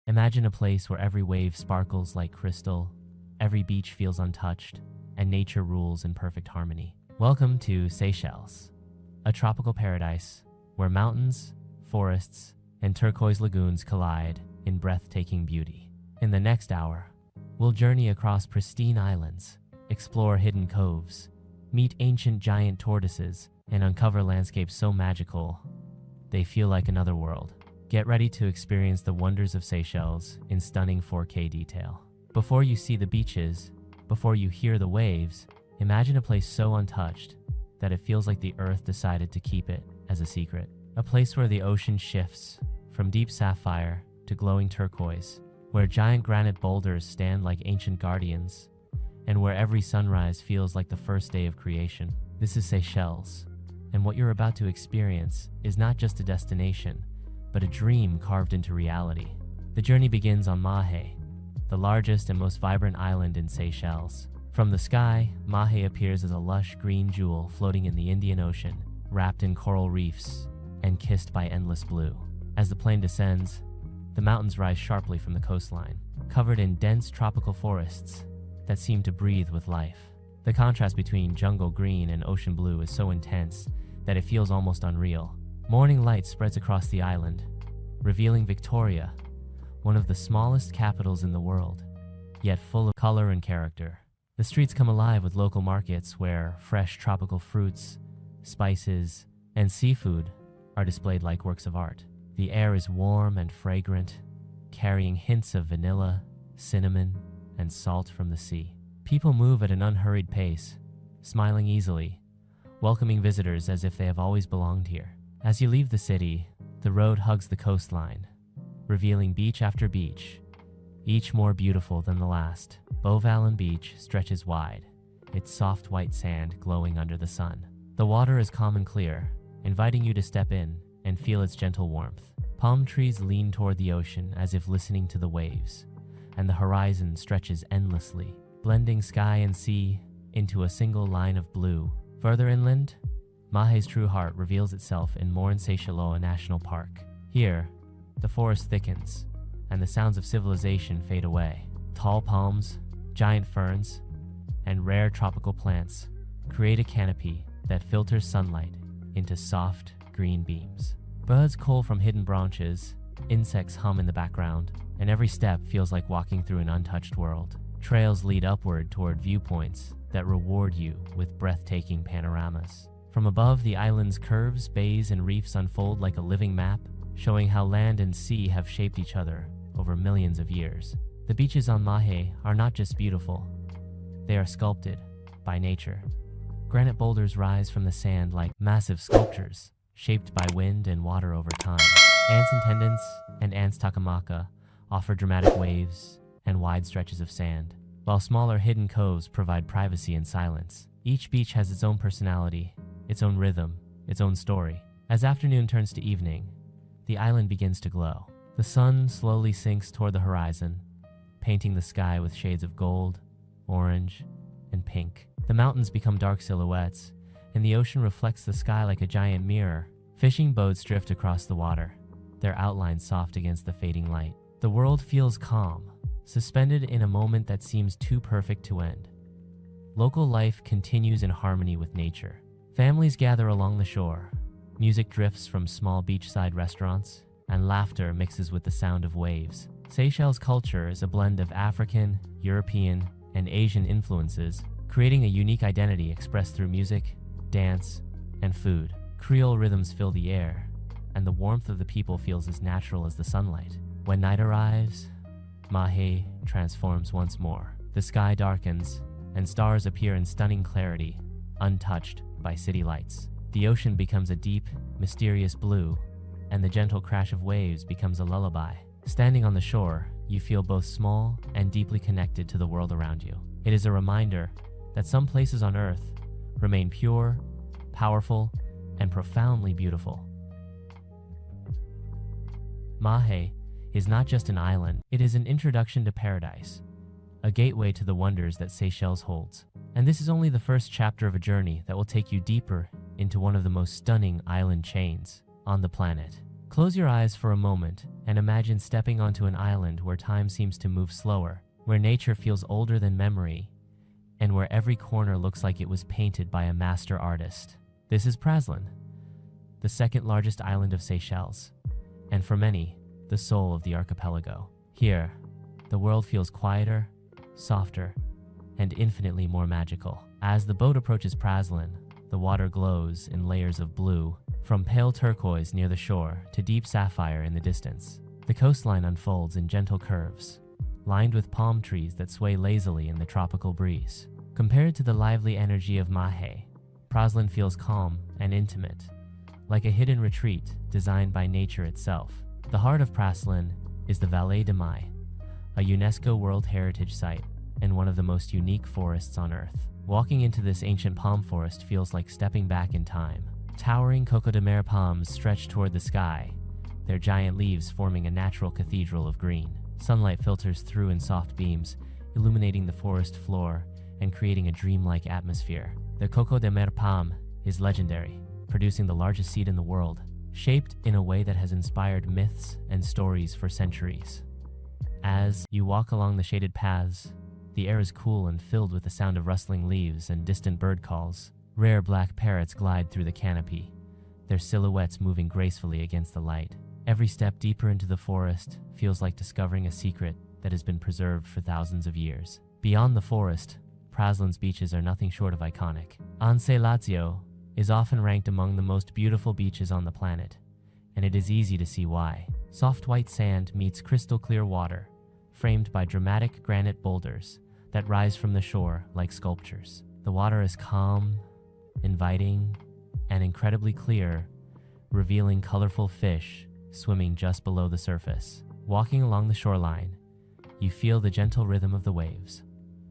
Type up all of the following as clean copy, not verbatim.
Imagine a place where every wave sparkles like crystal, every beach feels untouched, and nature rules in perfect harmony. Welcome to Seychelles, a tropical paradise where mountains, forests, and turquoise lagoons collide in breathtaking beauty. In the next hour, we'll journey across pristine islands, explore hidden coves, meet ancient giant tortoises, and uncover landscapes so magical they feel like another world. Get ready to experience the wonders of Seychelles in stunning 4K detail. Before you see the beaches, before you hear the waves, imagine a place so untouched that it feels like the earth decided to keep it as a secret. A place where the ocean shifts from deep sapphire to glowing turquoise, where giant granite boulders stand like ancient guardians, and where every sunrise feels like the first day of creation. This is Seychelles, and what you're about to experience is not just a destination, but a dream carved into reality. The journey begins on Mahé, the largest and most vibrant island in Seychelles. From the sky, Mahé appears as a lush green jewel floating in the Indian Ocean, wrapped in coral reefs and kissed by endless blue. As the plane descends, the mountains rise sharply from the coastline, covered in dense tropical forests that seem to breathe with life. The contrast between jungle green and ocean blue is so intense that it feels almost unreal. Morning light spreads across the island, revealing Victoria, one of the smallest capitals in the world, yet full of color and character. The streets come alive with local markets where fresh tropical fruits, spices, and seafood are displayed like works of art. The air is warm and fragrant, carrying hints of vanilla, cinnamon, and salt from the sea. People move at an unhurried pace, smiling easily, welcoming visitors as if they have always belonged here. As you leave the city, the road hugs the coastline, revealing beach after beach, each more beautiful than the last. Beauvalin Beach stretches wide, its soft white sand glowing under the sun. The water is calm and clear, inviting you to step in and feel its gentle warmth. Palm trees lean toward the ocean as if listening to the waves, and the horizon stretches endlessly, blending sky and sea into a single line of blue. Further inland, Mahé's true heart reveals itself in Morne-Seychellois National Park. Here, the forest thickens, and the sounds of civilization fade away. Tall palms, giant ferns, and rare tropical plants create a canopy that filters sunlight into soft, green beams. Birds call from hidden branches, insects hum in the background, and every step feels like walking through an untouched world. Trails lead upward toward viewpoints that reward you with breathtaking panoramas. From above, the island's curves, bays, and reefs unfold like a living map, showing how land and sea have shaped each other over millions of years. The beaches on Mahé are not just beautiful, they are sculpted by nature. Granite boulders rise from the sand like massive sculptures, shaped by wind and water over time. Ants Intendants and Ants Takamaka offer dramatic waves and wide stretches of sand, while smaller hidden coves provide privacy and silence. Each beach has its own personality, its own rhythm, its own story. As afternoon turns to evening, the island begins to glow. The sun slowly sinks toward the horizon, painting the sky with shades of gold, orange, and pink. The mountains become dark silhouettes, and the ocean reflects the sky like a giant mirror. Fishing boats drift across the water, their outlines soft against the fading light. The world feels calm, suspended in a moment that seems too perfect to end. Local life continues in harmony with nature. Families gather along the shore. Music drifts from small beachside restaurants, and laughter mixes with the sound of waves. Seychelles culture is a blend of African, European, and Asian influences, creating a unique identity expressed through music, dance, and food. Creole rhythms fill the air, and the warmth of the people feels as natural as the sunlight. When night arrives, Mahé transforms once more. The sky darkens, and stars appear in stunning clarity, untouched by city lights. The ocean becomes a deep, mysterious blue, and the gentle crash of waves becomes a lullaby. Standing on the shore, you feel both small and deeply connected to the world around you. It is a reminder that some places on Earth remain pure, powerful, and profoundly beautiful. Mahé is not just an island, it is an introduction to paradise, a gateway to the wonders that Seychelles holds. And this is only the first chapter of a journey that will take you deeper into one of the most stunning island chains on the planet. Close your eyes for a moment and imagine stepping onto an island where time seems to move slower, where nature feels older than memory, and where every corner looks like it was painted by a master artist. This is Praslin, the second largest island of Seychelles, and for many, the soul of the archipelago. Here, the world feels quieter, softer, and infinitely more magical. As the boat approaches Praslin, the water glows in layers of blue, from pale turquoise near the shore to deep sapphire in the distance. The coastline unfolds in gentle curves, lined with palm trees that sway lazily in the tropical breeze. Compared to the lively energy of Mahé, Praslin feels calm and intimate, like a hidden retreat designed by nature itself. The heart of Praslin is the Vallée de Mahé, a UNESCO World Heritage Site and one of the most unique forests on Earth. Walking into this ancient palm forest feels like stepping back in time. Towering coco de mer palms stretch toward the sky, their giant leaves forming a natural cathedral of green. Sunlight filters through in soft beams, illuminating the forest floor and creating a dreamlike atmosphere. The coco de mer palm is legendary, producing the largest seed in the world, shaped in a way that has inspired myths and stories for centuries. As you walk along the shaded paths, the air is cool and filled with the sound of rustling leaves and distant bird calls. Rare black parrots glide through the canopy, their silhouettes moving gracefully against the light. Every step deeper into the forest feels like discovering a secret that has been preserved for thousands of years. Beyond the forest, Praslin's beaches are nothing short of iconic. Anse Lazio is often ranked among the most beautiful beaches on the planet, and it is easy to see why. Soft white sand meets crystal clear water, framed by dramatic granite boulders that rise from the shore like sculptures. The water is calm, inviting, and incredibly clear, revealing colorful fish swimming just below the surface. Walking along the shoreline, you feel the gentle rhythm of the waves,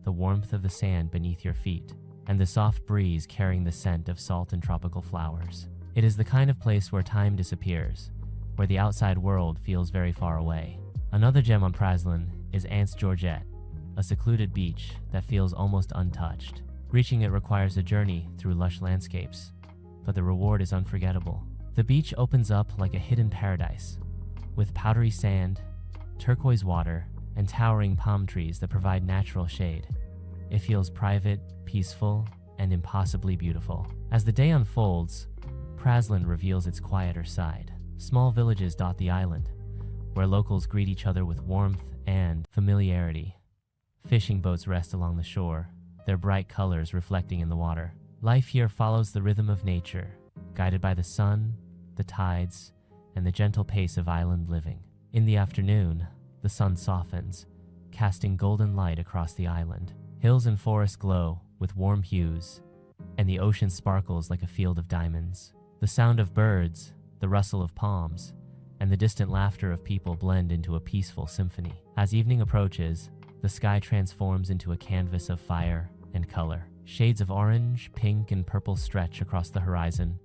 the warmth of the sand beneath your feet, and the soft breeze carrying the scent of salt and tropical flowers. It is the kind of place where time disappears, where the outside world feels very far away. Another gem on Praslin is Anse Source, a secluded beach that feels almost untouched. Reaching it requires a journey through lush landscapes, but the reward is unforgettable. The beach opens up like a hidden paradise, with powdery sand, turquoise water, and towering palm trees that provide natural shade. It feels private, peaceful, and impossibly beautiful. As the day unfolds, Praslin reveals its quieter side. Small villages dot the island, where locals greet each other with warmth and familiarity. Fishing boats rest along the shore, their bright colors reflecting in the water. Life here follows the rhythm of nature, guided by the sun, the tides, and the gentle pace of island living. In the afternoon, the sun softens, casting golden light across the island. Hills and forests glow with warm hues, and the ocean sparkles like a field of diamonds. The sound of birds, the rustle of palms, and the distant laughter of people blend into a peaceful symphony. As evening approaches, the sky transforms into a canvas of fire and color. Shades of orange, pink, and purple stretch across the horizon,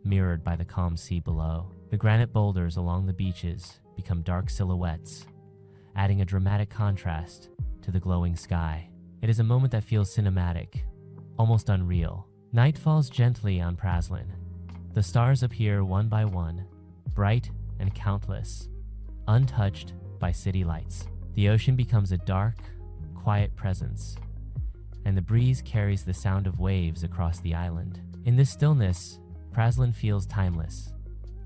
mirrored by the calm sea below. The granite boulders along the beaches become dark silhouettes, adding a dramatic contrast to the glowing sky. It is a moment that feels cinematic, almost unreal. Night falls gently on Praslin. The stars appear one by one, bright and countless, untouched by city lights. The ocean becomes a dark, quiet presence, and the breeze carries the sound of waves across the island. In this stillness, Praslin feels timeless,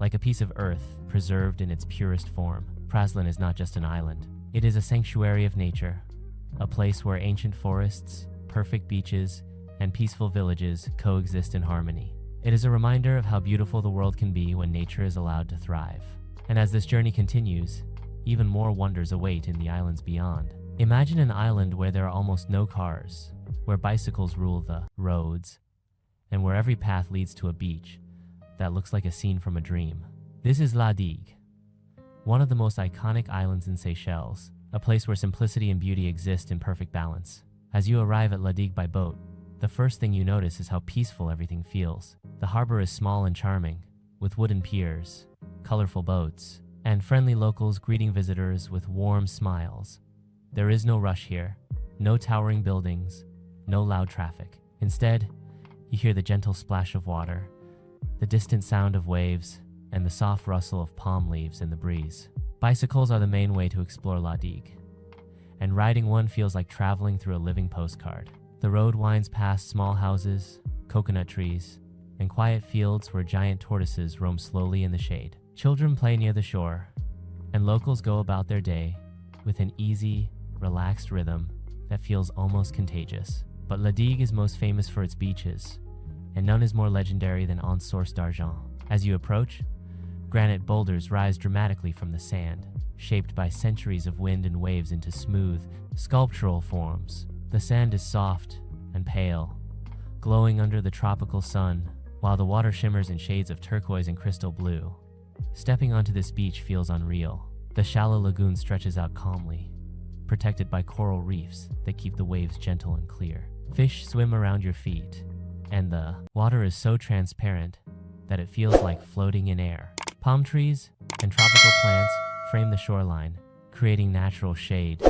like a piece of earth preserved in its purest form. Praslin is not just an island. It is a sanctuary of nature, a place where ancient forests, perfect beaches, and peaceful villages coexist in harmony. It is a reminder of how beautiful the world can be when nature is allowed to thrive. And as this journey continues, even more wonders await in the islands beyond. Imagine an island where there are almost no cars, where bicycles rule the roads, and where every path leads to a beach that looks like a scene from a dream. This is La Digue, one of the most iconic islands in Seychelles, a place where simplicity and beauty exist in perfect balance. As you arrive at La Digue by boat, the first thing you notice is how peaceful everything feels. The harbor is small and charming, with wooden piers, colorful boats, and friendly locals greeting visitors with warm smiles. There is no rush here, no towering buildings, no loud traffic. Instead, you hear the gentle splash of water, the distant sound of waves, and the soft rustle of palm leaves in the breeze. Bicycles are the main way to explore La Digue, and riding one feels like traveling through a living postcard. The road winds past small houses, coconut trees, and quiet fields where giant tortoises roam slowly in the shade. Children play near the shore, and locals go about their day with an easy, relaxed rhythm that feels almost contagious. But La Digue is most famous for its beaches, and none is more legendary than Anse Source d'Argent. As you approach, granite boulders rise dramatically from the sand, shaped by centuries of wind and waves into smooth, sculptural forms. The sand is soft and pale, glowing under the tropical sun, while the water shimmers in shades of turquoise and crystal blue. Stepping onto this beach feels unreal. The shallow lagoon stretches out calmly, protected by coral reefs that keep the waves gentle and clear. Fish swim around your feet, and the water is so transparent that it feels like floating in air. Palm trees and tropical plants frame the shoreline, creating natural shade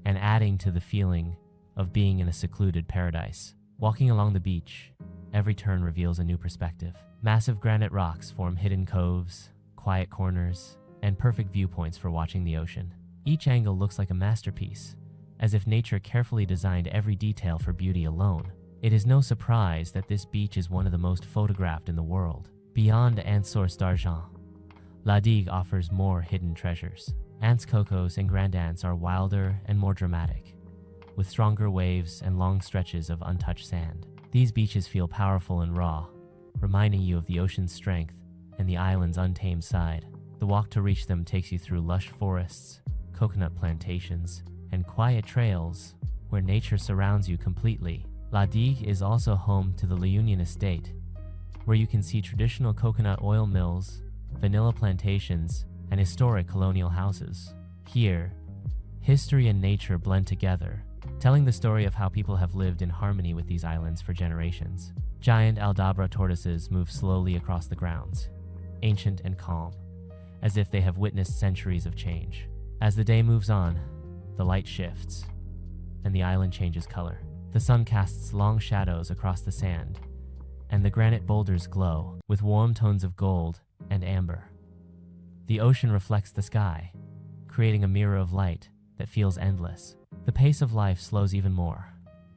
and adding to the feeling of being in a secluded paradise. Walking along the beach, every turn reveals a new perspective. Massive granite rocks form hidden coves, quiet corners, and perfect viewpoints for watching the ocean. Each angle looks like a masterpiece, as if nature carefully designed every detail for beauty alone. It is no surprise that this beach is one of the most photographed in the world. Beyond Anse Source d'Argent, La Digue offers more hidden treasures. Anse Cocos and Grand Anse are wilder and more dramatic, with stronger waves and long stretches of untouched sand. These beaches feel powerful and raw, reminding you of the ocean's strength and the island's untamed side. The walk to reach them takes you through lush forests, coconut plantations, and quiet trails where nature surrounds you completely. La Digue is also home to the Léunion Estate, where you can see traditional coconut oil mills, vanilla plantations, and historic colonial houses. Here, history and nature blend together, telling the story of how people have lived in harmony with these islands for generations. Giant Aldabra tortoises move slowly across the grounds, ancient and calm, as if they have witnessed centuries of change. As the day moves on, the light shifts, and the island changes color. The sun casts long shadows across the sand, and the granite boulders glow with warm tones of gold and amber. The ocean reflects the sky, creating a mirror of light that feels endless. The pace of life slows even more,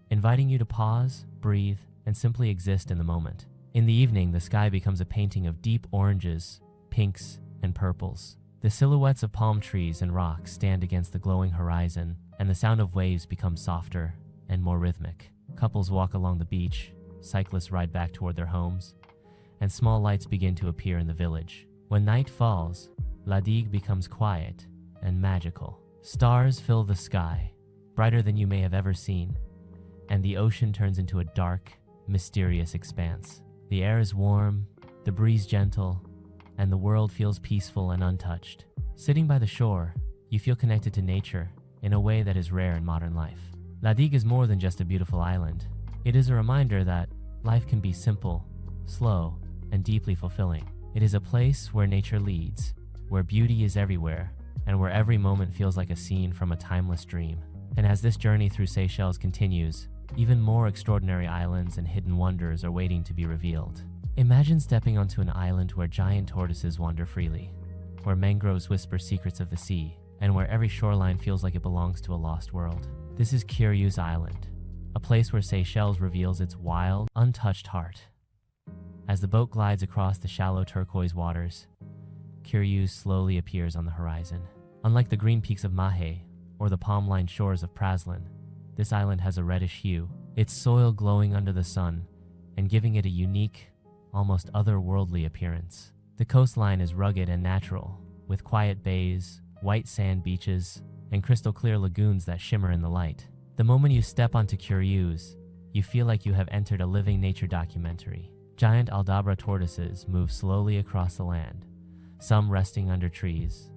inviting you to pause, breathe, and simply exist in the moment. In the evening, the sky becomes a painting of deep oranges, pinks, and purples. The silhouettes of palm trees and rocks stand against the glowing horizon, and the sound of waves becomes softer and more rhythmic. Couples walk along the beach, cyclists ride back toward their homes, and small lights begin to appear in the village. When night falls, La Digue becomes quiet and magical. Stars fill the sky, brighter than you may have ever seen, and the ocean turns into a dark, mysterious expanse. The air is warm, the breeze gentle, and the world feels peaceful and untouched. Sitting by the shore, you feel connected to nature in a way that is rare in modern life. La Digue is more than just a beautiful island. It is a reminder that life can be simple, slow, and deeply fulfilling. It is a place where nature leads, where beauty is everywhere, and where every moment feels like a scene from a timeless dream. And as this journey through Seychelles continues, even more extraordinary islands and hidden wonders are waiting to be revealed. Imagine stepping onto an island where giant tortoises wander freely, where mangroves whisper secrets of the sea, and where every shoreline feels like it belongs to a lost world. This is Curieuse Island, a place where Seychelles reveals its wild, untouched heart. As the boat glides across the shallow turquoise waters, Curieuse slowly appears on the horizon. Unlike the green peaks of Mahé or the palm-lined shores of Praslin, this island has a reddish hue, its soil glowing under the sun and giving it a unique, almost otherworldly appearance. The coastline is rugged and natural, with quiet bays, white sand beaches, and crystal-clear lagoons that shimmer in the light. The moment you step onto Curieuse, you feel like you have entered a living nature documentary. Giant Aldabra tortoises move slowly across the land, some resting under trees,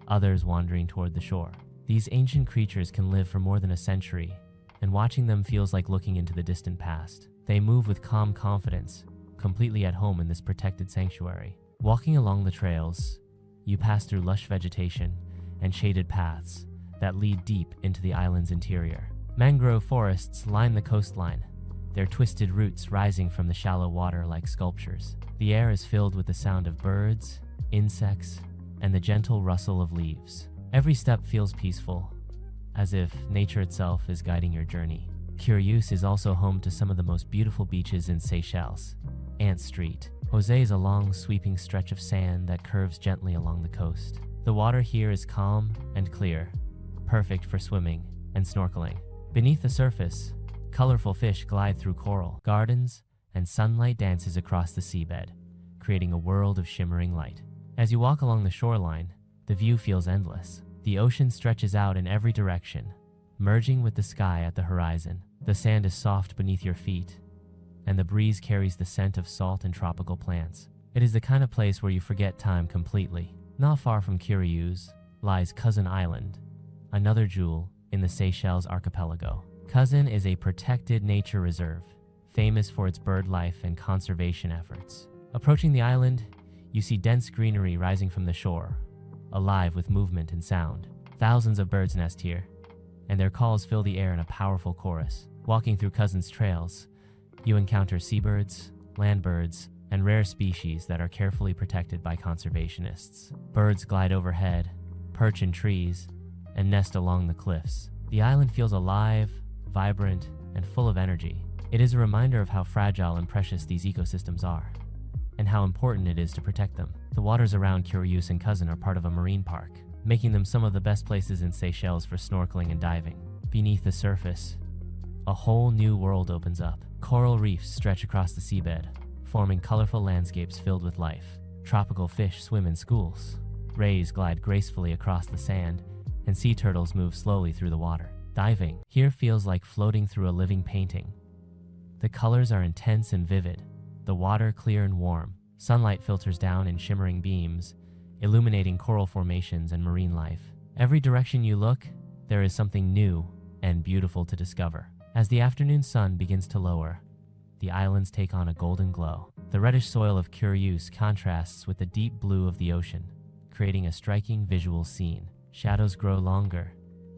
others wandering toward the shore. These ancient creatures can live for more than a century, and watching them feels like looking into the distant past. They move with calm confidence, completely at home in this protected sanctuary. Walking along the trails, you pass through lush vegetation and shaded paths that lead deep into the island's interior. Mangrove forests line the coastline, their twisted roots rising from the shallow water like sculptures. The air is filled with the sound of birds, insects, and the gentle rustle of leaves. Every step feels peaceful, as if nature itself is guiding your journey. Curieuse is also home to some of the most beautiful beaches in Seychelles. Anse Street. Jose is a long, sweeping stretch of sand that curves gently along the coast. The water here is calm and clear, perfect for swimming and snorkeling. Beneath the surface, colorful fish glide through coral gardens, and sunlight dances across the seabed, creating a world of shimmering light. As you walk along the shoreline, the view feels endless. The ocean stretches out in every direction, merging with the sky at the horizon. The sand is soft beneath your feet, and the breeze carries the scent of salt and tropical plants. It is the kind of place where you forget time completely. Not far from Curieuse lies Cousin Island, another jewel in the Seychelles archipelago. Cousin is a protected nature reserve, famous for its bird life and conservation efforts. Approaching the island, you see dense greenery rising from the shore, alive with movement and sound. Thousands of birds nest here, and their calls fill the air in a powerful chorus. Walking through Cousin's trails, you encounter seabirds, land birds, and rare species that are carefully protected by conservationists. Birds glide overhead, perch in trees, and nest along the cliffs. The island feels alive, vibrant, and full of energy. It is a reminder of how fragile and precious these ecosystems are, and how important it is to protect them. The waters around Curieuse and Cousin are part of a marine park, making them some of the best places in Seychelles for snorkeling and diving. Beneath the surface, a whole new world opens up. Coral reefs stretch across the seabed, forming colorful landscapes filled with life. Tropical fish swim in schools. Rays glide gracefully across the sand, and sea turtles move slowly through the water. Diving here feels like floating through a living painting. The colors are intense and vivid, the water clear and warm. Sunlight filters down in shimmering beams, illuminating coral formations and marine life. Every direction you look, there is something new and beautiful to discover. As the afternoon sun begins to lower, the islands take on a golden glow. The reddish soil of Curieuse contrasts with the deep blue of the ocean, creating a striking visual scene. Shadows grow longer,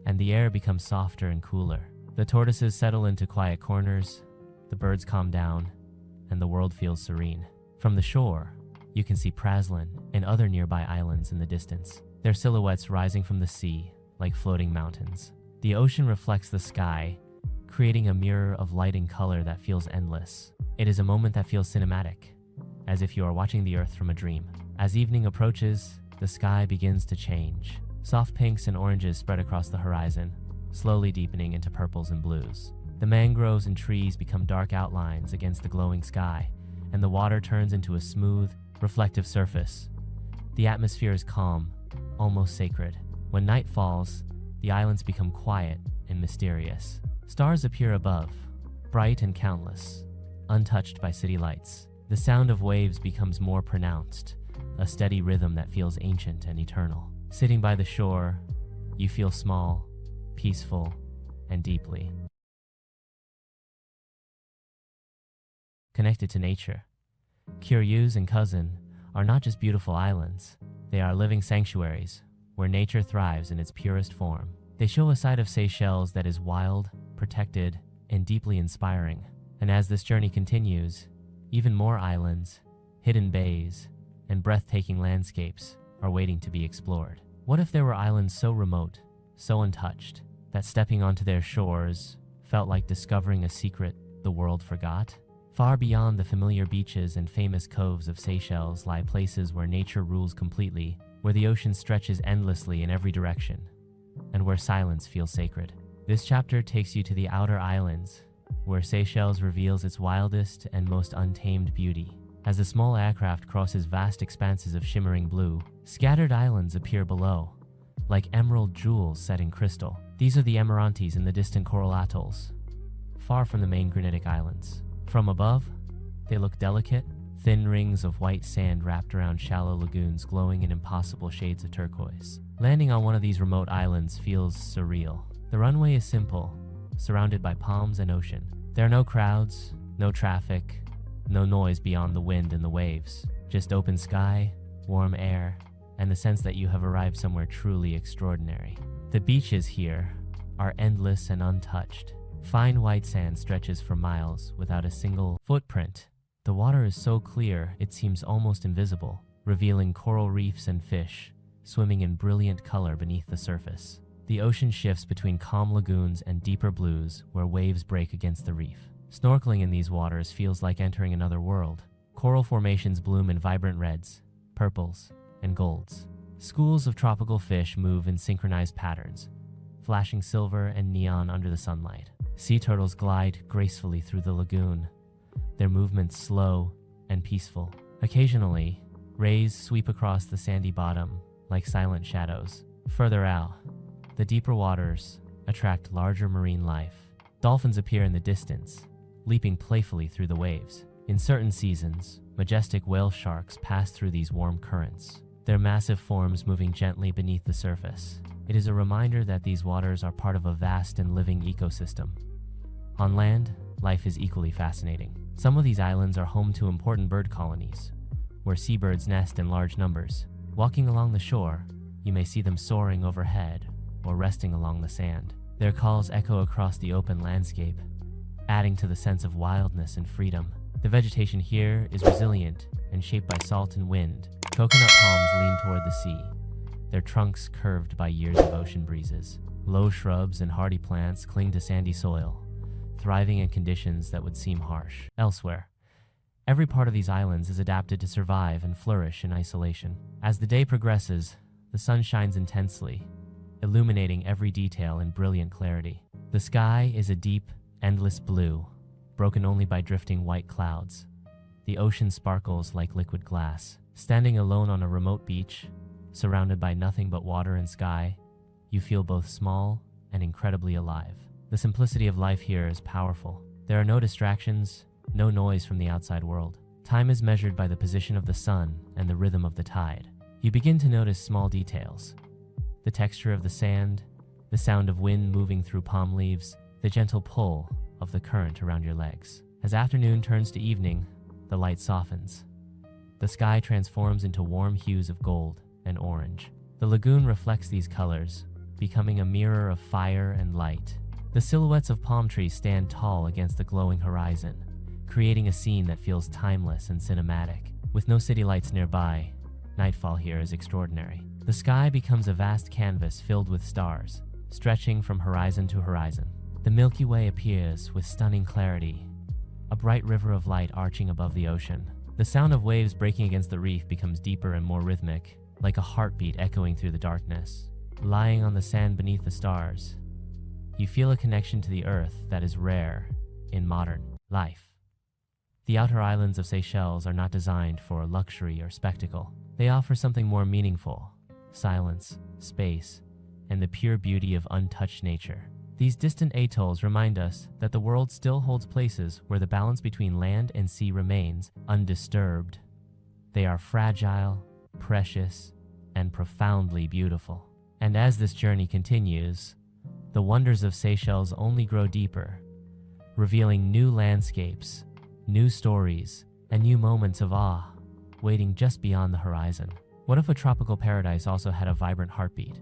and the air becomes softer and cooler. The tortoises settle into quiet corners, the birds calm down, and the world feels serene. From the shore, you can see Praslin and other nearby islands in the distance, their silhouettes rising from the sea like floating mountains. The ocean reflects the sky, creating a mirror of light and color that feels endless. It is a moment that feels cinematic, as if you are watching the earth from a dream. As evening approaches, the sky begins to change. Soft pinks and oranges spread across the horizon, slowly deepening into purples and blues. The mangroves and trees become dark outlines against the glowing sky, and the water turns into a smooth, reflective surface. The atmosphere is calm, almost sacred. When night falls, the islands become quiet and mysterious. Stars appear above, bright and countless, untouched by city lights. The sound of waves becomes more pronounced, a steady rhythm that feels ancient and eternal. Sitting by the shore, you feel small, peaceful, and deeply connected to nature. Curieuse and Cousin are not just beautiful islands, they are living sanctuaries where nature thrives in its purest form. They show a side of Seychelles that is wild, protected, and deeply inspiring. And as this journey continues, even more islands, hidden bays, and breathtaking landscapes are waiting to be explored. What if there were islands so remote, so untouched, that stepping onto their shores felt like discovering a secret the world forgot? Far beyond the familiar beaches and famous coves of Seychelles lie places where nature rules completely, where the ocean stretches endlessly in every direction, and where silence feels sacred. This chapter takes you to the outer islands, where Seychelles reveals its wildest and most untamed beauty. As the small aircraft crosses vast expanses of shimmering blue, scattered islands appear below, like emerald jewels set in crystal. These are the Emirantes in the distant coral atolls, far from the main granitic islands. From above, they look delicate, thin rings of white sand wrapped around shallow lagoons glowing in impossible shades of turquoise. Landing on one of these remote islands feels surreal. The runway is simple, surrounded by palms and ocean. There are no crowds, no traffic, no noise beyond the wind and the waves. Just open sky, warm air, and the sense that you have arrived somewhere truly extraordinary. The beaches here are endless and untouched. Fine white sand stretches for miles without a single footprint. The water is so clear it seems almost invisible, revealing coral reefs and fish swimming in brilliant color beneath the surface. The ocean shifts between calm lagoons and deeper blues where waves break against the reef. Snorkeling in these waters feels like entering another world. Coral formations bloom in vibrant reds, purples, and golds. Schools of tropical fish move in synchronized patterns, flashing silver and neon under the sunlight. Sea turtles glide gracefully through the lagoon, their movements slow and peaceful. Occasionally, rays sweep across the sandy bottom like silent shadows. Further out, the deeper waters attract larger marine life. Dolphins appear in the distance, leaping playfully through the waves. In certain seasons, majestic whale sharks pass through these warm currents, their massive forms moving gently beneath the surface. It is a reminder that these waters are part of a vast and living ecosystem. On land, life is equally fascinating. Some of these islands are home to important bird colonies, where seabirds nest in large numbers. Walking along the shore, you may see them soaring overhead or resting along the sand. Their calls echo across the open landscape, adding to the sense of wildness and freedom. The vegetation here is resilient and shaped by salt and wind. Coconut palms lean toward the sea, their trunks curved by years of ocean breezes. Low shrubs and hardy plants cling to sandy soil, thriving in conditions that would seem harsh elsewhere. Every part of these islands is adapted to survive and flourish in isolation. As the day progresses, the sun shines intensely, illuminating every detail in brilliant clarity. The sky is a deep, endless blue, broken only by drifting white clouds. The ocean sparkles like liquid glass. Standing alone on a remote beach, surrounded by nothing but water and sky, you feel both small and incredibly alive. The simplicity of life here is powerful. There are no distractions, no noise from the outside world. Time is measured by the position of the sun and the rhythm of the tide. You begin to notice small details: the texture of the sand, the sound of wind moving through palm leaves, the gentle pull of the current around your legs. As afternoon turns to evening, the light softens. The sky transforms into warm hues of gold and orange. The lagoon reflects these colors, becoming a mirror of fire and light. The silhouettes of palm trees stand tall against the glowing horizon, creating a scene that feels timeless and cinematic. With no city lights nearby, nightfall here is extraordinary. The sky becomes a vast canvas filled with stars, stretching from horizon to horizon. The Milky Way appears with stunning clarity, a bright river of light arching above the ocean. The sound of waves breaking against the reef becomes deeper and more rhythmic, like a heartbeat echoing through the darkness. Lying on the sand beneath the stars, you feel a connection to the earth that is rare in modern life. The outer islands of Seychelles are not designed for luxury or spectacle. They offer something more meaningful: silence, space, and the pure beauty of untouched nature. These distant atolls remind us that the world still holds places where the balance between land and sea remains undisturbed. They are fragile, precious, and profoundly beautiful. And as this journey continues, the wonders of Seychelles only grow deeper, revealing new landscapes, new stories, and new moments of awe waiting just beyond the horizon. What if a tropical paradise also had a vibrant heartbeat?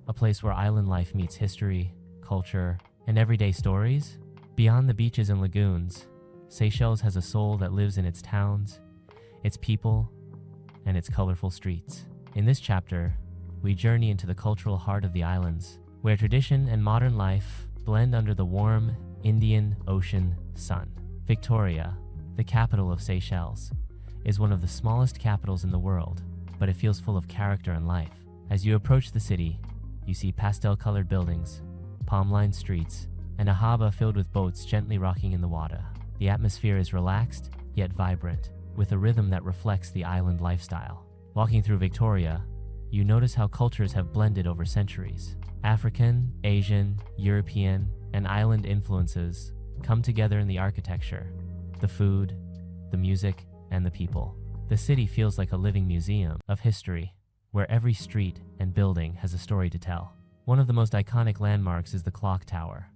A place where island life meets history, culture, and everyday stories? Beyond the beaches and lagoons, Seychelles has a soul that lives in its towns, its people, and its colorful streets. In this chapter, we journey into the cultural heart of the islands, where tradition and modern life blend under the warm Indian Ocean sun. Victoria, the capital of Seychelles, is one of the smallest capitals in the world, but it feels full of character and life. As you approach the city, you see pastel-colored buildings, palm-lined streets, and a harbour filled with boats gently rocking in the water. The atmosphere is relaxed, yet vibrant, with a rhythm that reflects the island lifestyle. Walking through Victoria, you notice how cultures have blended over centuries. African, Asian, European, and island influences come together in the architecture, the food, the music, and the people. The city feels like a living museum of history, where every street and building has a story to tell. One of the most iconic landmarks is the clock tower,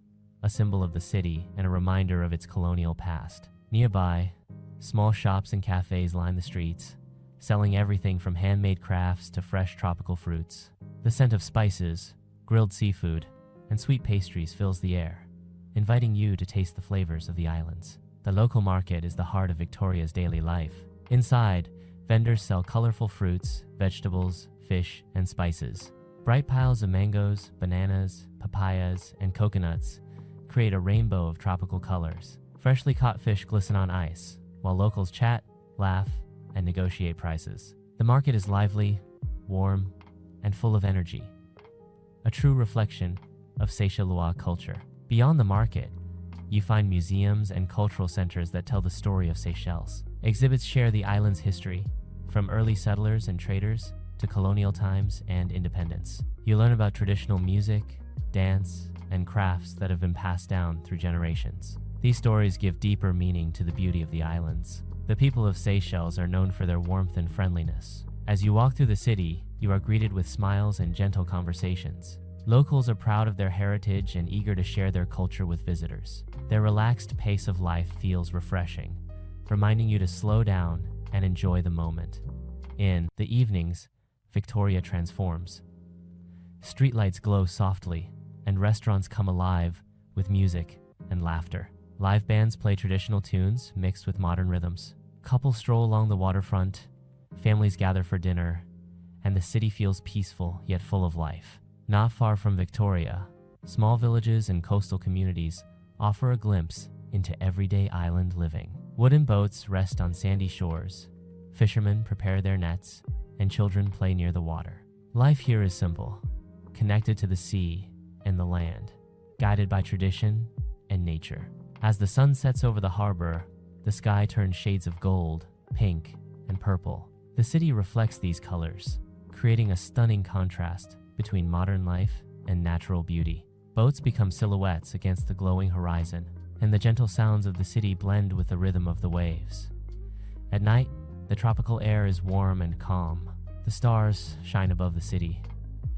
a symbol of the city and a reminder of its colonial past. Nearby, small shops and cafes line the streets, selling everything from handmade crafts to fresh tropical fruits. The scent of spices, grilled seafood, and sweet pastries fills the air, inviting you to taste the flavors of the islands. The local market is the heart of Victoria's daily life. Inside, Vendors sell colorful fruits, vegetables, fish, and spices. Bright piles of mangoes, bananas, papayas, and coconuts create a rainbow of tropical colors. Freshly caught fish glisten on ice, while locals chat, laugh, and negotiate prices. The market is lively, warm, and full of energy, a true reflection of Seychellois culture. Beyond the market, you find museums and cultural centers that tell the story of Seychelles. Exhibits share the island's history, from early settlers and traders to colonial times and independence. You learn about traditional music, dance, and crafts that have been passed down through generations. These stories give deeper meaning to the beauty of the islands. The people of Seychelles are known for their warmth and friendliness. As you walk through the city, you are greeted with smiles and gentle conversations. Locals are proud of their heritage and eager to share their culture with visitors. Their relaxed pace of life feels refreshing, reminding you to slow down and enjoy the moment. In the evenings, Victoria transforms. Streetlights glow softly, and restaurants come alive with music and laughter. Live bands play traditional tunes mixed with modern rhythms. Couples stroll along the waterfront, families gather for dinner, and the city feels peaceful yet full of life. Not far from Victoria, small villages and coastal communities offer a glimpse into everyday island living. Wooden boats rest on sandy shores, fishermen prepare their nets, and children play near the water. Life here is simple, connected to the sea and the land, guided by tradition and nature. As the sun sets over the harbor, the sky turns shades of gold, pink, and purple. The city reflects these colors, creating a stunning contrast between modern life and natural beauty. Boats become silhouettes against the glowing horizon, and the gentle sounds of the city blend with the rhythm of the waves. At night, the tropical air is warm and calm. The stars shine above the city,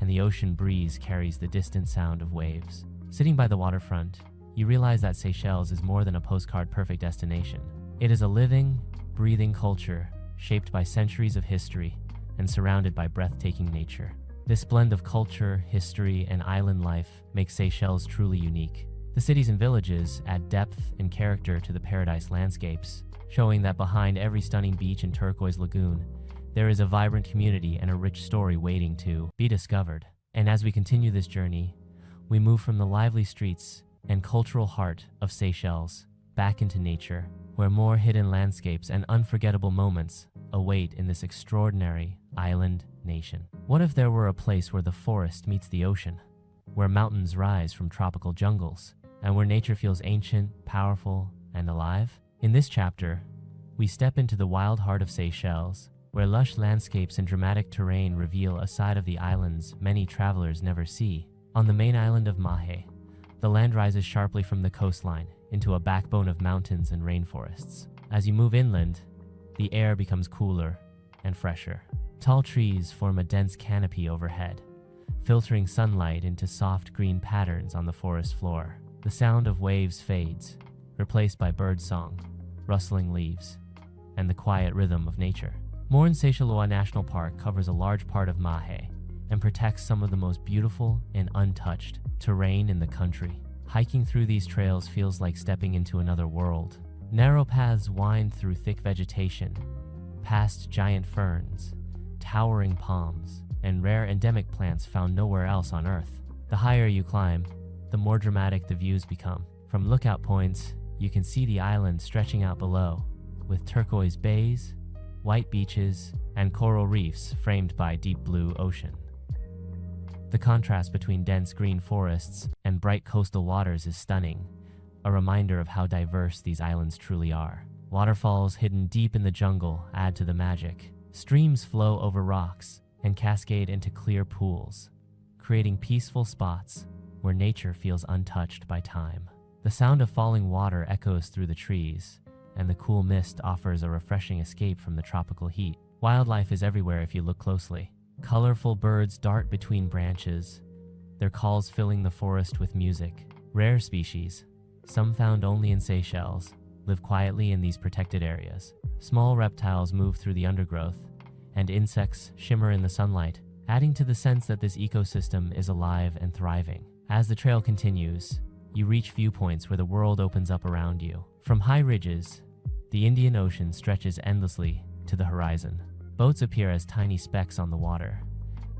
and the ocean breeze carries the distant sound of waves. Sitting by the waterfront, you realize that Seychelles is more than a postcard-perfect destination. It is a living, breathing culture shaped by centuries of history and surrounded by breathtaking nature. This blend of culture, history, and island life makes Seychelles truly unique. The cities and villages add depth and character to the paradise landscapes, showing that behind every stunning beach and turquoise lagoon, there is a vibrant community and a rich story waiting to be discovered. And as we continue this journey, we move from the lively streets and cultural heart of Seychelles back into nature, where more hidden landscapes and unforgettable moments await in this extraordinary island nation. What if there were a place where the forest meets the ocean, where mountains rise from tropical jungles, and where nature feels ancient, powerful, and alive? In this chapter, we step into the wild heart of Seychelles, where lush landscapes and dramatic terrain reveal a side of the islands many travelers never see. On the main island of Mahé, the land rises sharply from the coastline into a backbone of mountains and rainforests. As you move inland, the air becomes cooler and fresher. Tall trees form a dense canopy overhead, filtering sunlight into soft green patterns on the forest floor. The sound of waves fades, replaced by bird song, rustling leaves, and the quiet rhythm of nature. Morne Seychellois National Park covers a large part of Mahé and protects some of the most beautiful and untouched terrain in the country. Hiking through these trails feels like stepping into another world. Narrow paths wind through thick vegetation, past giant ferns, towering palms, and rare endemic plants found nowhere else on Earth. The higher you climb, the more dramatic the views become. From lookout points, you can see the island stretching out below, with turquoise bays, white beaches, and coral reefs framed by deep blue ocean. The contrast between dense green forests and bright coastal waters is stunning, a reminder of how diverse these islands truly are. Waterfalls hidden deep in the jungle add to the magic. Streams flow over rocks and cascade into clear pools, creating peaceful spots where nature feels untouched by time. The sound of falling water echoes through the trees, and the cool mist offers a refreshing escape from the tropical heat. Wildlife is everywhere if you look closely. Colorful birds dart between branches, their calls filling the forest with music. Rare species, some found only in Seychelles, live quietly in these protected areas. Small reptiles move through the undergrowth, and insects shimmer in the sunlight, adding to the sense that this ecosystem is alive and thriving. As the trail continues, you reach viewpoints where the world opens up around you. From high ridges, the Indian Ocean stretches endlessly to the horizon. Boats appear as tiny specks on the water,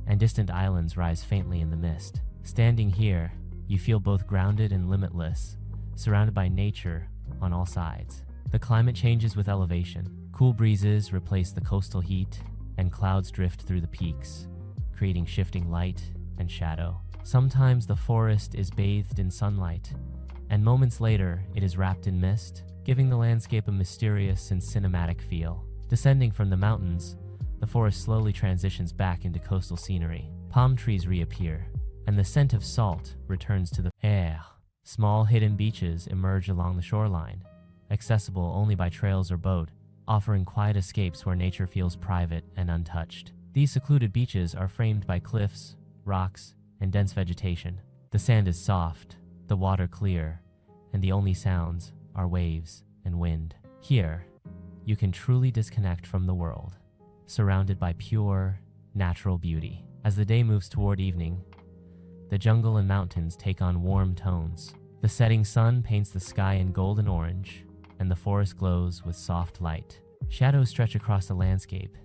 and distant islands rise faintly in the mist. Standing here, you feel both grounded and limitless, surrounded by nature on all sides. The climate changes with elevation. Cool breezes replace the coastal heat, and clouds drift through the peaks, creating shifting light and shadow. Sometimes the forest is bathed in sunlight, and moments later it is wrapped in mist, giving the landscape a mysterious and cinematic feel. Descending from the mountains, the forest slowly transitions back into coastal scenery. Palm trees reappear, and the scent of salt returns to the air. Small hidden beaches emerge along the shoreline, accessible only by trails or boat, offering quiet escapes where nature feels private and untouched. These secluded beaches are framed by cliffs, rocks, and dense vegetation. The sand is soft, the water clear, and the only sounds are waves and wind. Here, you can truly disconnect from the world, surrounded by pure, natural beauty. As the day moves toward evening, the jungle and mountains take on warm tones. The setting sun paints the sky in golden orange, and the forest glows with soft light. Shadows stretch across the landscape,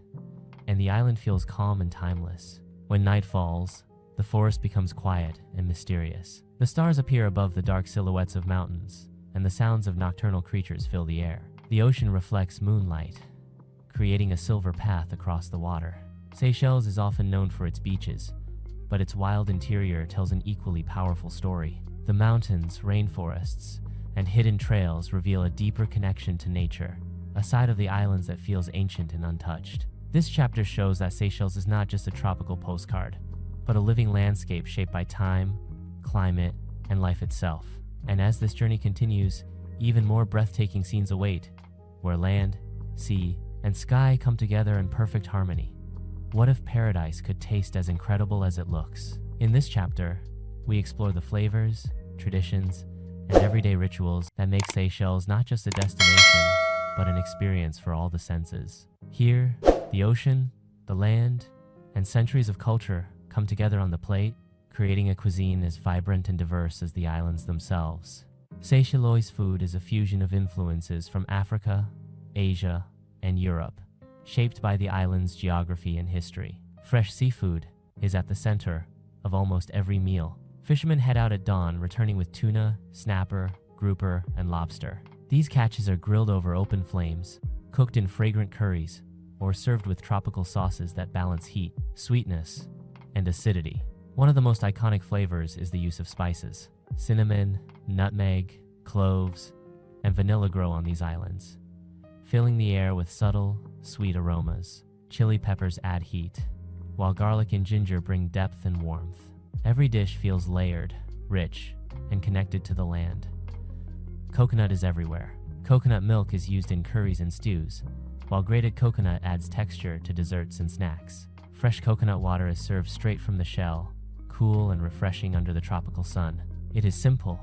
and the island feels calm and timeless. When night falls, the forest becomes quiet and mysterious. The stars appear above the dark silhouettes of mountains, and the sounds of nocturnal creatures fill the air. The ocean reflects moonlight, creating a silver path across the water. Seychelles is often known for its beaches, but its wild interior tells an equally powerful story. The mountains, rainforests, and hidden trails reveal a deeper connection to nature, a side of the islands that feels ancient and untouched. This chapter shows that Seychelles is not just a tropical postcard, but a living landscape shaped by time, climate, and life itself. And as this journey continues, even more breathtaking scenes await, where land, sea, and sky come together in perfect harmony. What if paradise could taste as incredible as it looks? In this chapter, we explore the flavors, traditions, and everyday rituals that make Seychelles not just a destination, but an experience for all the senses. Here, the ocean, the land, and centuries of culture come together on the plate, creating a cuisine as vibrant and diverse as the islands themselves. Seychellois food is a fusion of influences from Africa, Asia, and Europe, shaped by the island's geography and history. Fresh seafood is at the center of almost every meal. Fishermen head out at dawn, returning with tuna, snapper, grouper, and lobster. These catches are grilled over open flames, cooked in fragrant curries, or served with tropical sauces that balance heat, sweetness, and acidity. One of the most iconic flavors is the use of spices. Cinnamon, nutmeg, cloves, and vanilla grow on these islands, filling the air with subtle, sweet aromas. Chili peppers add heat, while garlic and ginger bring depth and warmth. Every dish feels layered, rich, and connected to the land. Coconut is everywhere. Coconut milk is used in curries and stews, while grated coconut adds texture to desserts and snacks. Fresh coconut water is served straight from the shell, cool and refreshing under the tropical sun. It is simple,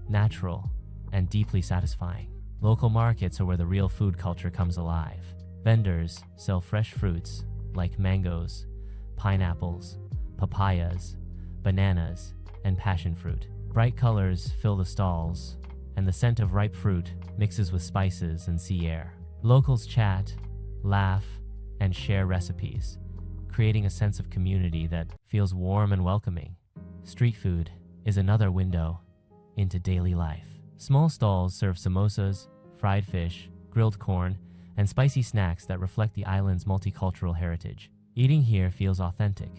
natural, and deeply satisfying. Local markets are where the real food culture comes alive. Vendors sell fresh fruits like mangoes, pineapples, papayas, bananas, and passion fruit. Bright colors fill the stalls, and the scent of ripe fruit mixes with spices and sea air. Locals chat, laugh, and share recipes, creating a sense of community that feels warm and welcoming. Street food is another window into daily life. Small stalls serve samosas, fried fish, grilled corn, and spicy snacks that reflect the island's multicultural heritage. Eating here feels authentic,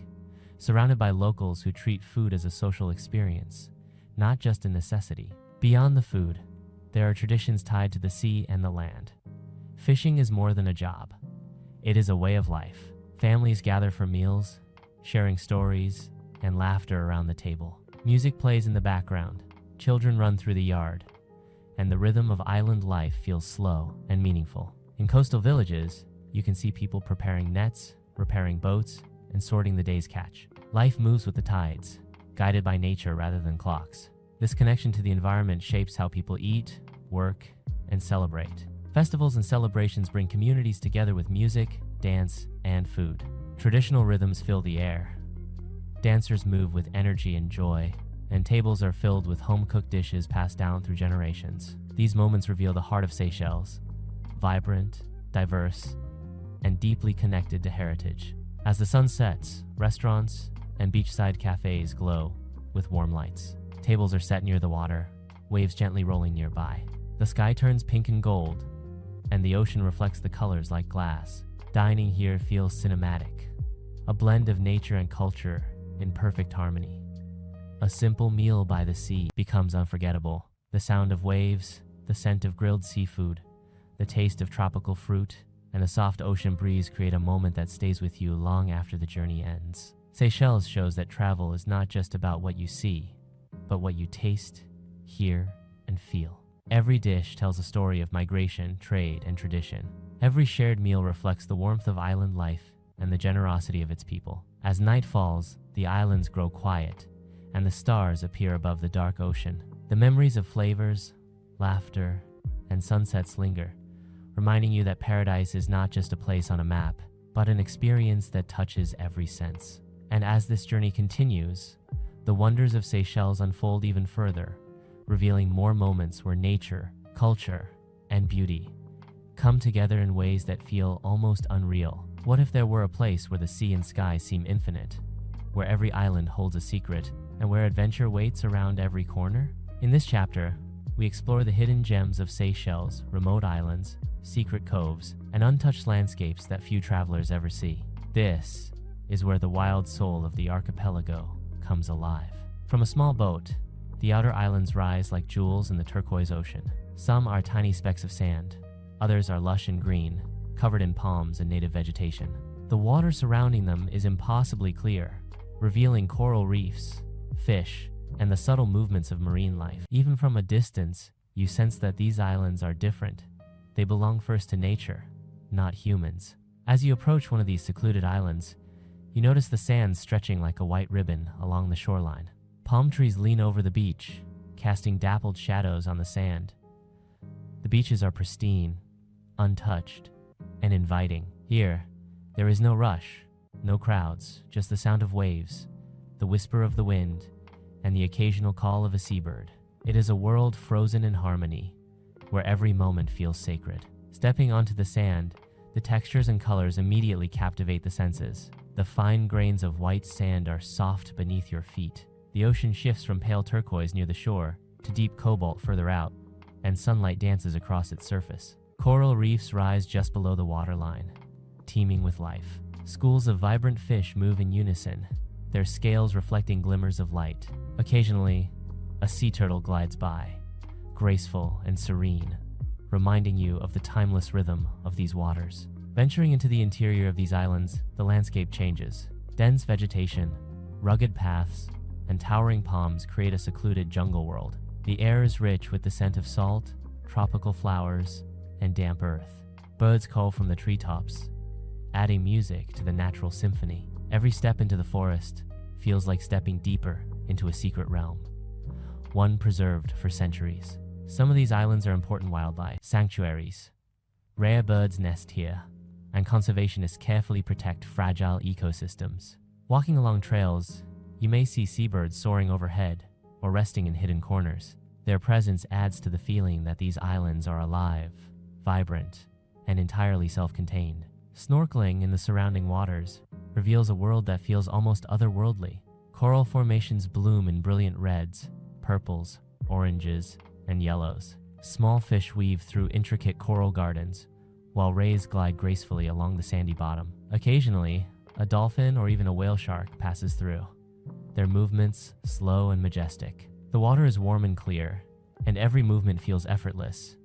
surrounded by locals who treat food as a social experience, not just a necessity. Beyond the food, there are traditions tied to the sea and the land. Fishing is more than a job. It is a way of life. Families gather for meals, sharing stories and laughter around the table. Music plays in the background, children run through the yard, and the rhythm of island life feels slow and meaningful. In coastal villages, you can see people preparing nets, repairing boats, and sorting the day's catch. Life moves with the tides, guided by nature rather than clocks. This connection to the environment shapes how people eat, work, and celebrate. Festivals and celebrations bring communities together with music, dance, and food. Traditional rhythms fill the air. Dancers move with energy and joy, and tables are filled with home-cooked dishes passed down through generations. These moments reveal the heart of Seychelles, vibrant, diverse, and deeply connected to heritage. As the sun sets, restaurants and beachside cafes glow with warm lights. Tables are set near the water, waves gently rolling nearby. The sky turns pink and gold, and the ocean reflects the colors like glass. Dining here feels cinematic, a blend of nature and culture in perfect harmony. A simple meal by the sea becomes unforgettable. The sound of waves, the scent of grilled seafood, the taste of tropical fruit, and a soft ocean breeze create a moment that stays with you long after the journey ends. Seychelles shows that travel is not just about what you see, but what you taste, hear, and feel. Every dish tells a story of migration, trade, and tradition. Every shared meal reflects the warmth of island life and the generosity of its people. As night falls, the islands grow quiet, and the stars appear above the dark ocean. The memories of flavors, laughter, and sunsets linger, reminding you that paradise is not just a place on a map, but an experience that touches every sense. And as this journey continues, the wonders of Seychelles unfold even further, revealing more moments where nature, culture, and beauty come together in ways that feel almost unreal. What if there were a place where the sea and sky seem infinite, where every island holds a secret, and where adventure waits around every corner? In this chapter, we explore the hidden gems of Seychelles, remote islands, secret coves, and untouched landscapes that few travelers ever see. This is where the wild soul of the archipelago comes alive. From a small boat, the outer islands rise like jewels in the turquoise ocean. Some are tiny specks of sand, others are lush and green, covered in palms and native vegetation. The water surrounding them is impossibly clear, revealing coral reefs, fish, and the subtle movements of marine life. Even from a distance, you sense that these islands are different. They belong first to nature, not humans. As you approach one of these secluded islands, you notice the sand stretching like a white ribbon along the shoreline. Palm trees lean over the beach, casting dappled shadows on the sand. The beaches are pristine, untouched, and inviting. Here, there is no rush, no crowds, just the sound of waves, the whisper of the wind, and the occasional call of a seabird. It is a world frozen in harmony, where every moment feels sacred. Stepping onto the sand, the textures and colors immediately captivate the senses. The fine grains of white sand are soft beneath your feet. The ocean shifts from pale turquoise near the shore to deep cobalt further out, and sunlight dances across its surface. Coral reefs rise just below the waterline, teeming with life. Schools of vibrant fish move in unison, their scales reflecting glimmers of light. Occasionally, a sea turtle glides by, graceful and serene, reminding you of the timeless rhythm of these waters. Venturing into the interior of these islands, the landscape changes. Dense vegetation, rugged paths, and towering palms create a secluded jungle world. The air is rich with the scent of salt, tropical flowers, and damp earth. Birds call from the treetops, adding music to the natural symphony. Every step into the forest feels like stepping deeper into a secret realm, one preserved for centuries. Some of these islands are important wildlife sanctuaries. Rare birds nest here, and conservationists carefully protect fragile ecosystems. Walking along trails, you may see seabirds soaring overhead or resting in hidden corners. Their presence adds to the feeling that these islands are alive, vibrant, and entirely self-contained. Snorkeling in the surrounding waters reveals a world that feels almost otherworldly. Coral formations bloom in brilliant reds, purples, oranges, and yellows. Small fish weave through intricate coral gardens, while rays glide gracefully along the sandy bottom. Occasionally, a dolphin or even a whale shark passes through, their movements slow and majestic. The water is warm and clear, and every movement feels effortless,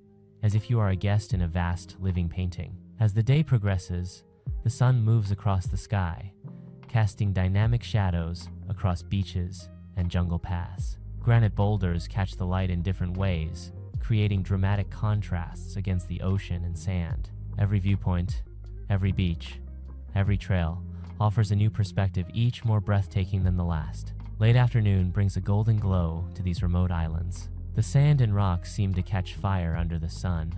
as if you are a guest in a vast, living painting. As the day progresses, the sun moves across the sky, casting dynamic shadows across beaches and jungle paths. Granite boulders catch the light in different ways, creating dramatic contrasts against the ocean and sand. Every viewpoint, every beach, every trail offers a new perspective, each more breathtaking than the last. Late afternoon brings a golden glow to these remote islands. The sand and rocks seem to catch fire under the sun,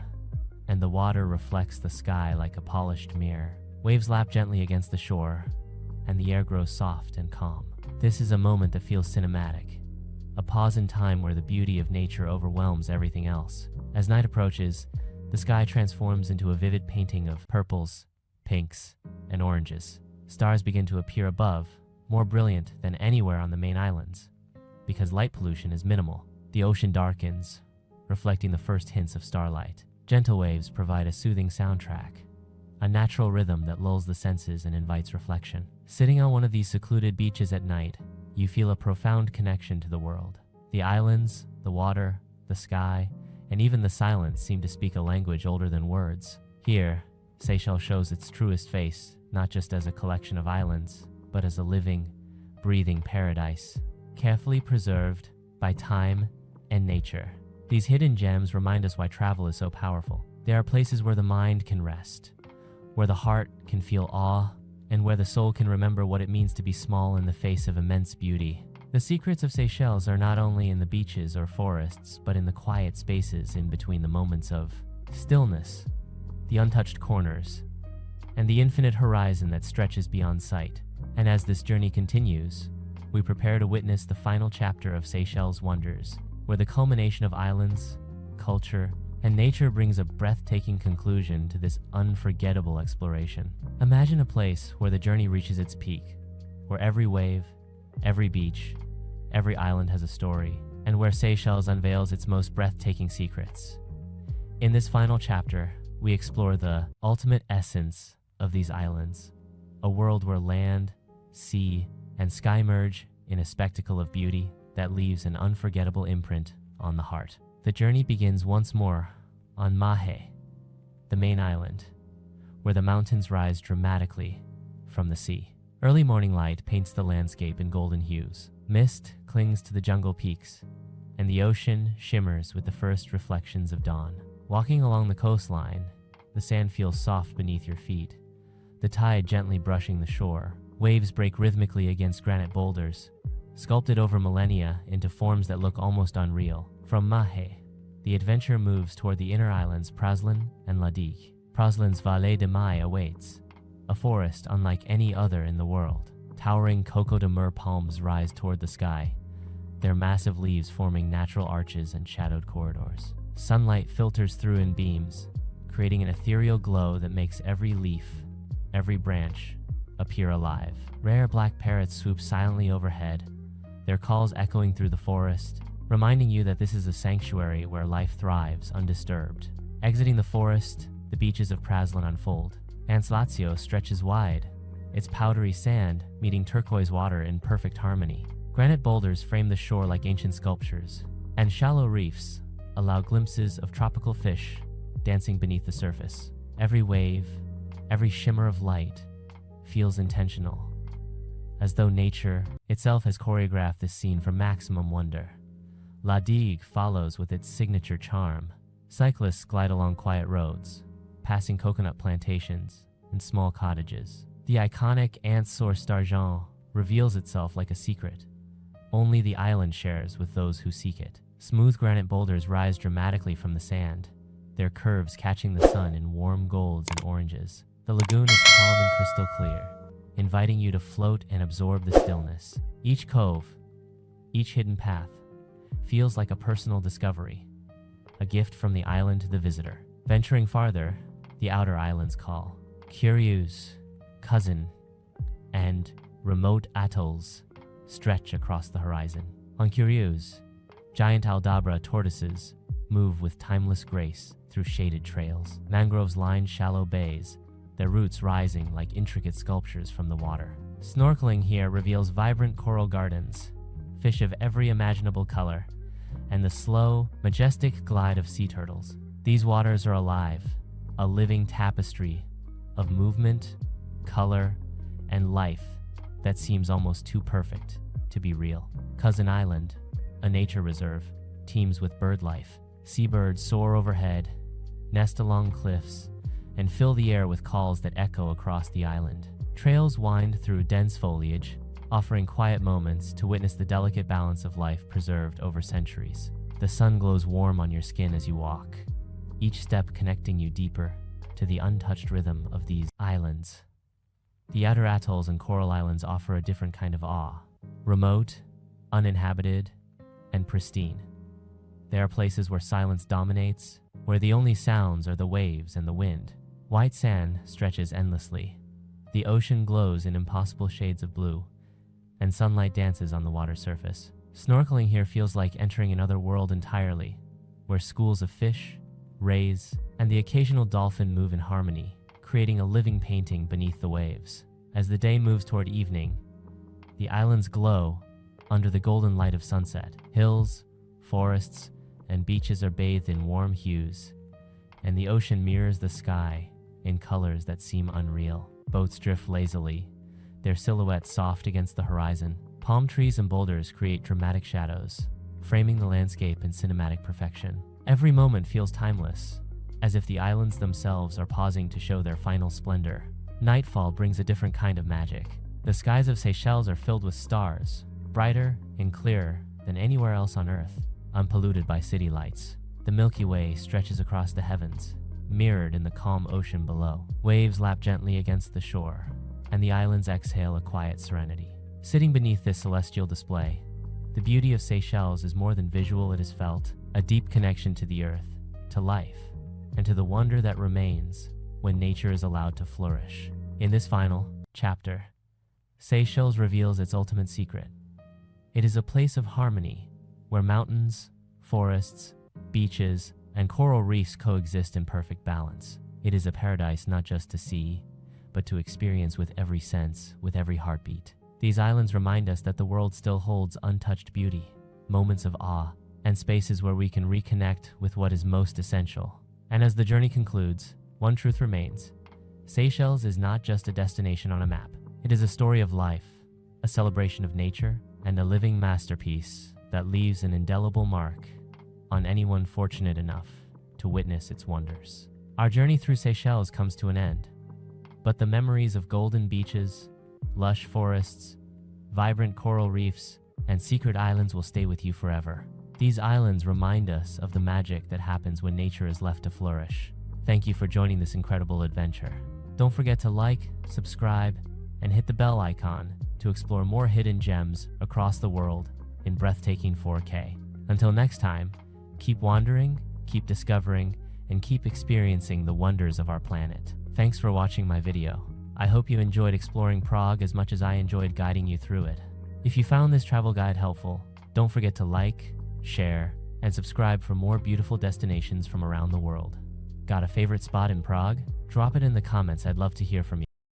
and the water reflects the sky like a polished mirror. Waves lap gently against the shore, and the air grows soft and calm. This is a moment that feels cinematic, a pause in time where the beauty of nature overwhelms everything else. As night approaches, the sky transforms into a vivid painting of purples, pinks, and oranges. Stars begin to appear above, more brilliant than anywhere on the main islands. Because light pollution is minimal, the ocean darkens, reflecting the first hints of starlight. Gentle waves provide a soothing soundtrack, a natural rhythm that lulls the senses and invites reflection. Sitting on one of these secluded beaches at night, you feel a profound connection to the world. The islands, the water, the sky, and even the silence seem to speak a language older than words. Here, Seychelles shows its truest face, not just as a collection of islands, but as a living, breathing paradise, carefully preserved by time and nature. These hidden gems remind us why travel is so powerful. They are places where the mind can rest, where the heart can feel awe, and where the soul can remember what it means to be small in the face of immense beauty. The secrets of Seychelles are not only in the beaches or forests, but in the quiet spaces in between the moments of stillness, the untouched corners, and the infinite horizon that stretches beyond sight. And as this journey continues, we prepare to witness the final chapter of Seychelles' wonders, where the culmination of islands, culture, and nature brings a breathtaking conclusion to this unforgettable exploration. Imagine a place where the journey reaches its peak, where every wave, every beach, every island has a story, and where Seychelles unveils its most breathtaking secrets. In this final chapter, we explore the ultimate essence of these islands, a world where land, sea, and sky merge in a spectacle of beauty that leaves an unforgettable imprint on the heart. The journey begins once more on Mahé, the main island, where the mountains rise dramatically from the sea. Early morning light paints the landscape in golden hues. Mist clings to the jungle peaks, and the ocean shimmers with the first reflections of dawn. Walking along the coastline, the sand feels soft beneath your feet, the tide gently brushing the shore. Waves break rhythmically against granite boulders, sculpted over millennia into forms that look almost unreal. From Mahé, the adventure moves toward the inner islands Praslin and Digue. Praslin's Vallée de Mai awaits, a forest unlike any other in the world. Towering coco de mer palms rise toward the sky, their massive leaves forming natural arches and shadowed corridors. Sunlight filters through in beams, creating an ethereal glow that makes every leaf, every branch, appear alive. Rare black parrots swoop silently overhead, their calls echoing through the forest, reminding you that this is a sanctuary where life thrives undisturbed. Exiting the forest, the beaches of Praslin unfold. Anse Lazio stretches wide, its powdery sand meeting turquoise water in perfect harmony. Granite boulders frame the shore like ancient sculptures, and shallow reefs allow glimpses of tropical fish dancing beneath the surface. Every wave, every shimmer of light feels intentional, as though nature itself has choreographed this scene for maximum wonder. Digue follows with its signature charm. Cyclists glide along quiet roads, passing coconut plantations and small cottages. The iconic Anse Source d'Argent reveals itself like a secret. Only the island shares with those who seek it. Smooth granite boulders rise dramatically from the sand, their curves catching the sun in warm golds and oranges. The lagoon is calm and crystal clear, inviting you to float and absorb the stillness. Each cove, each hidden path, feels like a personal discovery, a gift from the island to the visitor. Venturing farther, the outer islands call. Curieuse, Cuisine, and remote atolls stretch across the horizon. On Curieuse, giant Aldabra tortoises move with timeless grace through shaded trails. Mangroves line shallow bays, their roots rising like intricate sculptures from the water. Snorkeling here reveals vibrant coral gardens, fish of every imaginable color, and the slow, majestic glide of sea turtles. These waters are alive, a living tapestry of movement, color, and life that seems almost too perfect to be real. Cuisine Island, a nature reserve, teems with bird life. Seabirds soar overhead, nest along cliffs, and fill the air with calls that echo across the island. Trails wind through dense foliage, offering quiet moments to witness the delicate balance of life preserved over centuries. The sun glows warm on your skin as you walk, each step connecting you deeper to the untouched rhythm of these islands. The outer atolls and coral islands offer a different kind of awe. Remote, uninhabited, and pristine. They are places where silence dominates, where the only sounds are the waves and the wind. White sand stretches endlessly. The ocean glows in impossible shades of blue, and sunlight dances on the water's surface. Snorkeling here feels like entering another world entirely, where schools of fish, rays, and the occasional dolphin move in harmony, creating a living painting beneath the waves. As the day moves toward evening, the islands glow under the golden light of sunset. Hills, forests, and beaches are bathed in warm hues, and the ocean mirrors the sky in colors that seem unreal. Boats drift lazily, their silhouettes soft against the horizon. Palm trees and boulders create dramatic shadows, framing the landscape in cinematic perfection. Every moment feels timeless, as if the islands themselves are pausing to show their final splendor. Nightfall brings a different kind of magic. The skies of Seychelles are filled with stars, brighter and clearer than anywhere else on Earth, unpolluted by city lights. The Milky Way stretches across the heavens, mirrored in the calm ocean below. Waves lap gently against the shore, and the islands exhale a quiet serenity. Sitting beneath this celestial display, the beauty of Seychelles is more than visual, it is felt, a deep connection to the earth, to life, and to the wonder that remains when nature is allowed to flourish. In this final chapter, Seychelles reveals its ultimate secret. It is a place of harmony, where mountains, forests, beaches, and coral reefs coexist in perfect balance. It is a paradise not just to see, but to experience with every sense, with every heartbeat. These islands remind us that the world still holds untouched beauty, moments of awe, and spaces where we can reconnect with what is most essential. And as the journey concludes, one truth remains. Seychelles is not just a destination on a map. It is a story of life, a celebration of nature, and a living masterpiece that leaves an indelible mark on anyone fortunate enough to witness its wonders. Our journey through Seychelles comes to an end, but the memories of golden beaches, lush forests, vibrant coral reefs, and secret islands will stay with you forever. These islands remind us of the magic that happens when nature is left to flourish. Thank you for joining this incredible adventure. Don't forget to like, subscribe, and hit the bell icon to explore more hidden gems across the world in breathtaking 4K. Until next time, keep wandering, keep discovering, and keep experiencing the wonders of our planet. Thanks for watching my video. I hope you enjoyed exploring Prague as much as I enjoyed guiding you through it. If you found this travel guide helpful, don't forget to like, share, and subscribe for more beautiful destinations from around the world. Got a favorite spot in Prague? Drop it in the comments, I'd love to hear from you.